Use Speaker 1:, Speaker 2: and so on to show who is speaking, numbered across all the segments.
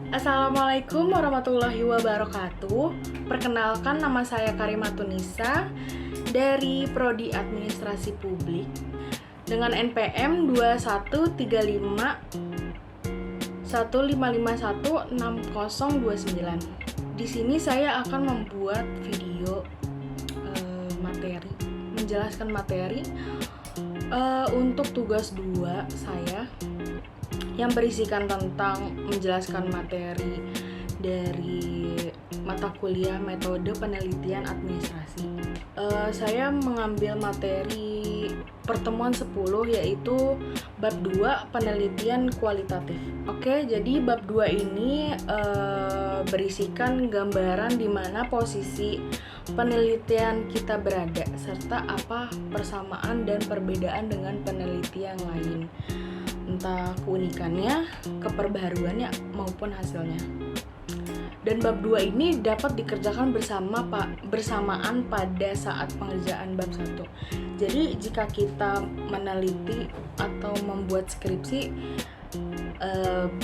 Speaker 1: Assalamualaikum warahmatullahi wabarakatuh. Perkenalkan, nama saya Karimatunisa dari Prodi Administrasi Publik dengan NPM 2135516029. Di sini saya akan membuat video menjelaskan materi untuk tugas 2 saya yang berisikan tentang menjelaskan materi dari mata kuliah metode penelitian administrasi. Saya mengambil materi pertemuan 10 yaitu bab 2 penelitian kualitatif. Oke, jadi bab 2 ini berisikan gambaran di mana posisi penelitian kita berada serta apa persamaan dan perbedaan dengan penelitian lain, entah keunikannya, keperbaharuannya maupun hasilnya. Dan bab 2 ini dapat dikerjakan bersamaan pada saat pengerjaan bab 1. Jadi jika kita meneliti atau membuat skripsi,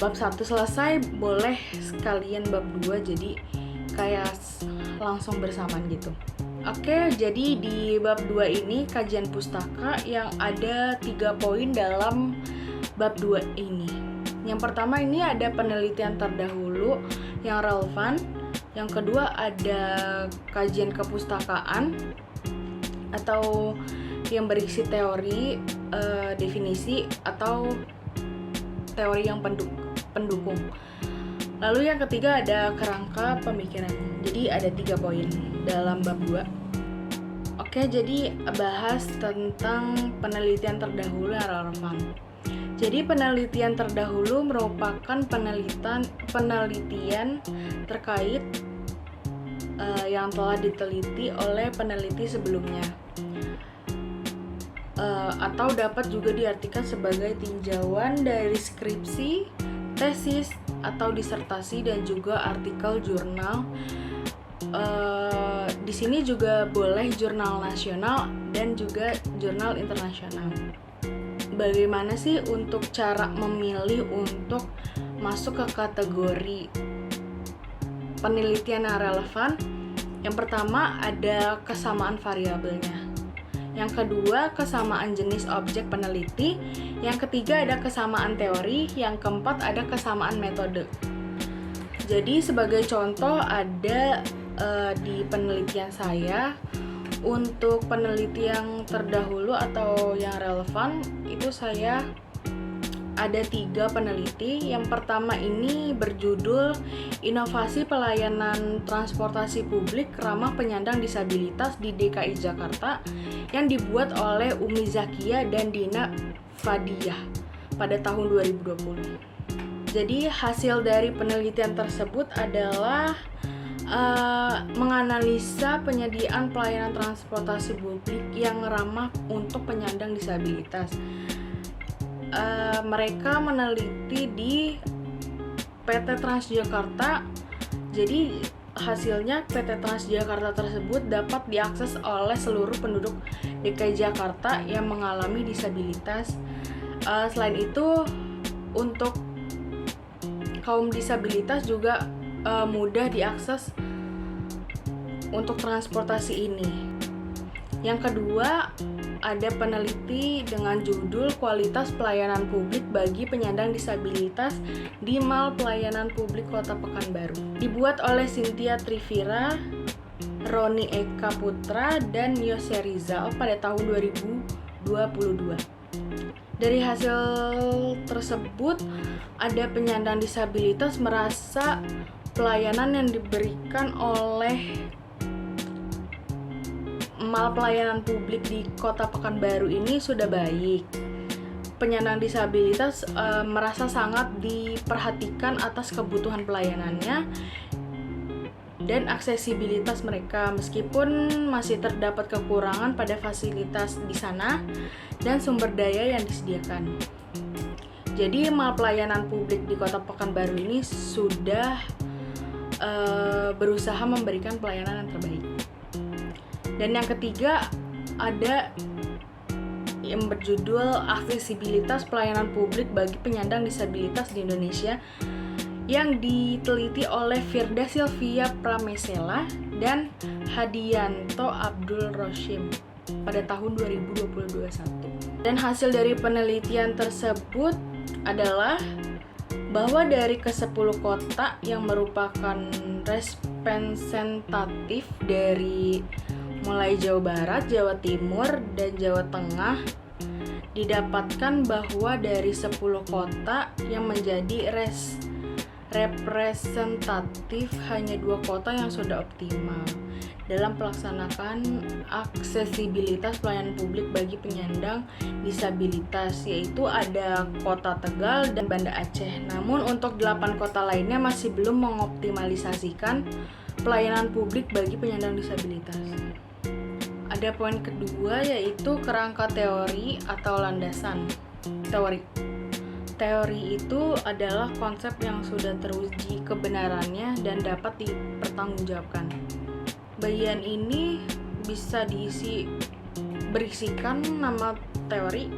Speaker 1: bab 1 selesai, boleh sekalian bab 2, jadi kayak langsung bersamaan gitu. Oke, jadi di bab 2 ini kajian pustaka yang ada 3 poin dalam bab 2 ini. Yang pertama ini ada penelitian terdahulu yang relevan. Yang kedua ada kajian kepustakaan atau yang berisi teori, definisi atau teori yang pendukung. Lalu yang ketiga ada kerangka pemikiran. Jadi ada 3 poin dalam bab 2. Oke, jadi bahas tentang penelitian terdahulu yang relevan. Jadi penelitian terdahulu merupakan penelitian terkait yang telah diteliti oleh peneliti sebelumnya, atau dapat juga diartikan sebagai tinjauan dari skripsi, tesis, atau disertasi dan juga artikel jurnal. Di sini juga boleh jurnal nasional dan juga jurnal internasional. Bagaimana sih untuk cara memilih untuk masuk ke kategori penelitian yang relevan? Yang pertama ada kesamaan variabelnya. Yang kedua kesamaan jenis objek peneliti. Yang ketiga ada kesamaan teori. Yang keempat ada kesamaan metode. Jadi sebagai contoh ada di penelitian saya, untuk penelitian terdahulu atau yang relevan itu saya ada 3 peneliti. Yang pertama ini berjudul Inovasi Pelayanan Transportasi Publik Ramah Penyandang Disabilitas di DKI Jakarta yang dibuat oleh Umi Zakia dan Dina Fadiyah pada tahun 2020. Jadi hasil dari penelitian tersebut adalah menganalisa penyediaan pelayanan transportasi publik yang ramah untuk penyandang disabilitas. Mereka meneliti di PT Transjakarta. Jadi hasilnya PT Transjakarta tersebut dapat diakses oleh seluruh penduduk DKI Jakarta yang mengalami disabilitas. Selain itu, untuk kaum disabilitas juga mudah diakses untuk transportasi ini. Yang kedua, ada peneliti dengan judul Kualitas Pelayanan Publik bagi Penyandang Disabilitas di Mal Pelayanan Publik Kota Pekanbaru. Dibuat oleh Cynthia Trivira, Roni Eka Putra, dan Yose Rizal pada tahun 2022. Dari hasil tersebut, ada penyandang disabilitas merasa pelayanan yang diberikan oleh Mal Pelayanan Publik di Kota Pekanbaru ini sudah baik. Penyandang disabilitas merasa sangat diperhatikan atas kebutuhan pelayanannya dan aksesibilitas mereka, meskipun masih terdapat kekurangan pada fasilitas di sana dan sumber daya yang disediakan. Jadi Mal Pelayanan Publik di Kota Pekanbaru ini sudah berusaha memberikan pelayanan yang terbaik. Dan yang ketiga ada yang berjudul Aksesibilitas Pelayanan Publik bagi Penyandang Disabilitas di Indonesia yang diteliti oleh Firda Silvia Pramesela dan Hadianto Abdul Roshim pada tahun 2021. Dan hasil dari penelitian tersebut adalah bahwa dari ke-10 kota yang merupakan representatif dari mulai Jawa Barat, Jawa Timur, dan Jawa Tengah, didapatkan bahwa dari 10 kota yang menjadi representatif hanya 2 kota yang sudah optimal dalam pelaksanakan aksesibilitas pelayanan publik bagi penyandang disabilitas, yaitu ada Kota Tegal dan Banda Aceh. Namun untuk 8 kota lainnya masih belum mengoptimalisasikan pelayanan publik bagi penyandang disabilitas. Ada poin kedua, yaitu kerangka teori atau landasan teori. Teori itu adalah konsep yang sudah teruji kebenarannya dan dapat dipertanggungjawabkan. Bagian ini bisa berisikan nama teori,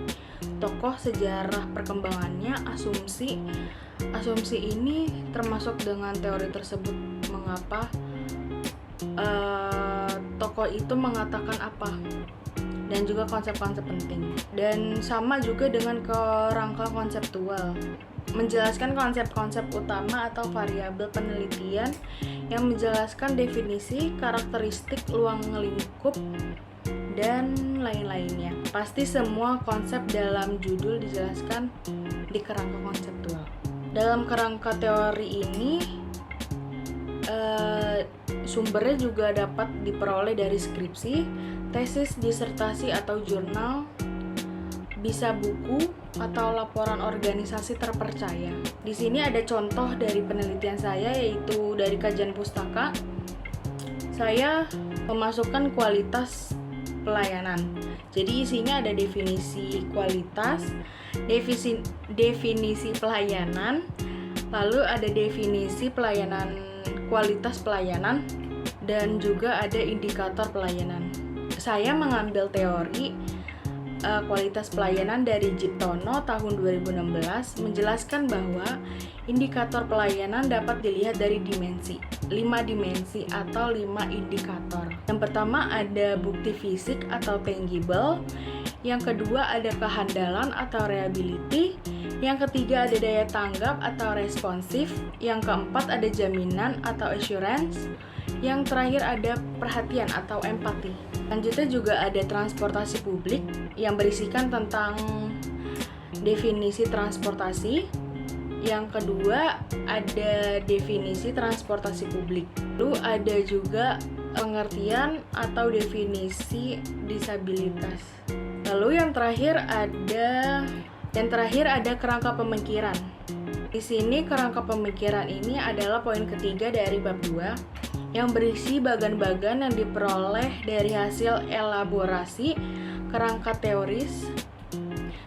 Speaker 1: tokoh, sejarah perkembangannya, asumsi. Asumsi ini termasuk dengan teori tersebut, mengapa tokoh itu mengatakan apa, dan juga konsep-konsep penting. Dan sama juga dengan kerangka konseptual, menjelaskan konsep-konsep utama atau variabel penelitian yang menjelaskan definisi, karakteristik ruang lingkup, dan lain-lainnya. Pasti semua konsep dalam judul dijelaskan di kerangka konseptual. Dalam kerangka teori ini, sumbernya juga dapat diperoleh dari skripsi, tesis, disertasi atau jurnal, bisa buku atau laporan organisasi terpercaya. Di sini ada contoh dari penelitian saya, yaitu dari kajian pustaka. Saya memasukkan kualitas pelayanan. Jadi isinya ada definisi kualitas, definisi pelayanan, lalu ada definisi pelayanan, kualitas pelayanan, dan juga ada indikator pelayanan. Saya mengambil teori kualitas pelayanan dari Jiptono tahun 2016, menjelaskan bahwa indikator pelayanan dapat dilihat dari dimensi, 5 dimensi atau 5 indikator. Yang pertama ada bukti fisik atau tangible, yang kedua ada kehandalan atau reliability, yang ketiga ada daya tanggap atau responsif, yang keempat ada jaminan atau assurance, yang terakhir ada perhatian atau empati. Selanjutnya juga ada transportasi publik yang berisikan tentang definisi transportasi. Yang kedua ada definisi transportasi publik. Lalu ada juga pengertian atau definisi disabilitas. Lalu yang terakhir ada kerangka pemikiran. Di sini kerangka pemikiran ini adalah poin ketiga dari bab 2 yang berisi bagan-bagan yang diperoleh dari hasil elaborasi kerangka teoris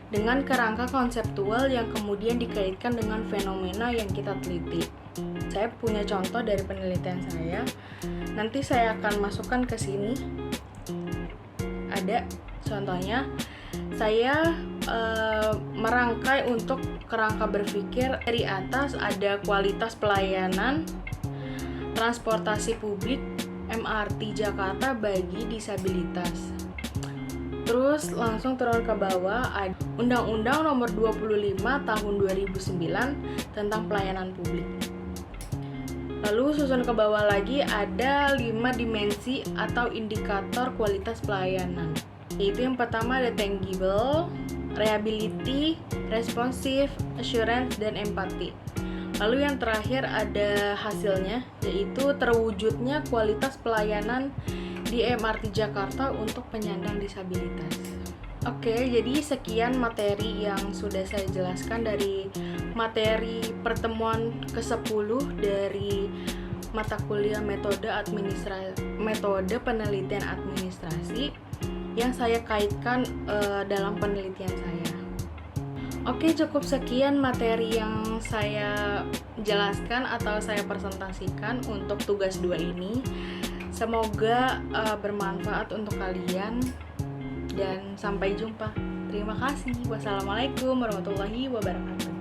Speaker 1: dengan kerangka konseptual yang kemudian dikaitkan dengan fenomena yang kita teliti. Saya punya contoh dari penelitian saya. Nanti saya akan masukkan ke sini. Ada contohnya. Saya merangkai untuk kerangka berpikir. Dari atas ada kualitas pelayanan transportasi publik MRT Jakarta bagi disabilitas. Terus langsung turun ke bawah ada Undang-Undang Nomor 25 Tahun 2009 tentang pelayanan publik. Lalu susun ke bawah lagi ada 5 dimensi atau indikator kualitas pelayanan. Yaitu yang pertama ada tangible, reliability, responsive, assurance, dan empati. Lalu yang terakhir ada hasilnya, yaitu terwujudnya kualitas pelayanan di MRT Jakarta untuk penyandang disabilitas. Oke, jadi sekian materi yang sudah saya jelaskan dari materi pertemuan ke-10 dari mata kuliah metode penelitian administrasi yang saya kaitkan dalam penelitian saya. Oke, cukup sekian materi yang saya jelaskan atau saya presentasikan untuk tugas 2 ini. Semoga bermanfaat untuk kalian. dan sampai jumpa. Terima kasih. Wassalamualaikum warahmatullahi wabarakatuh.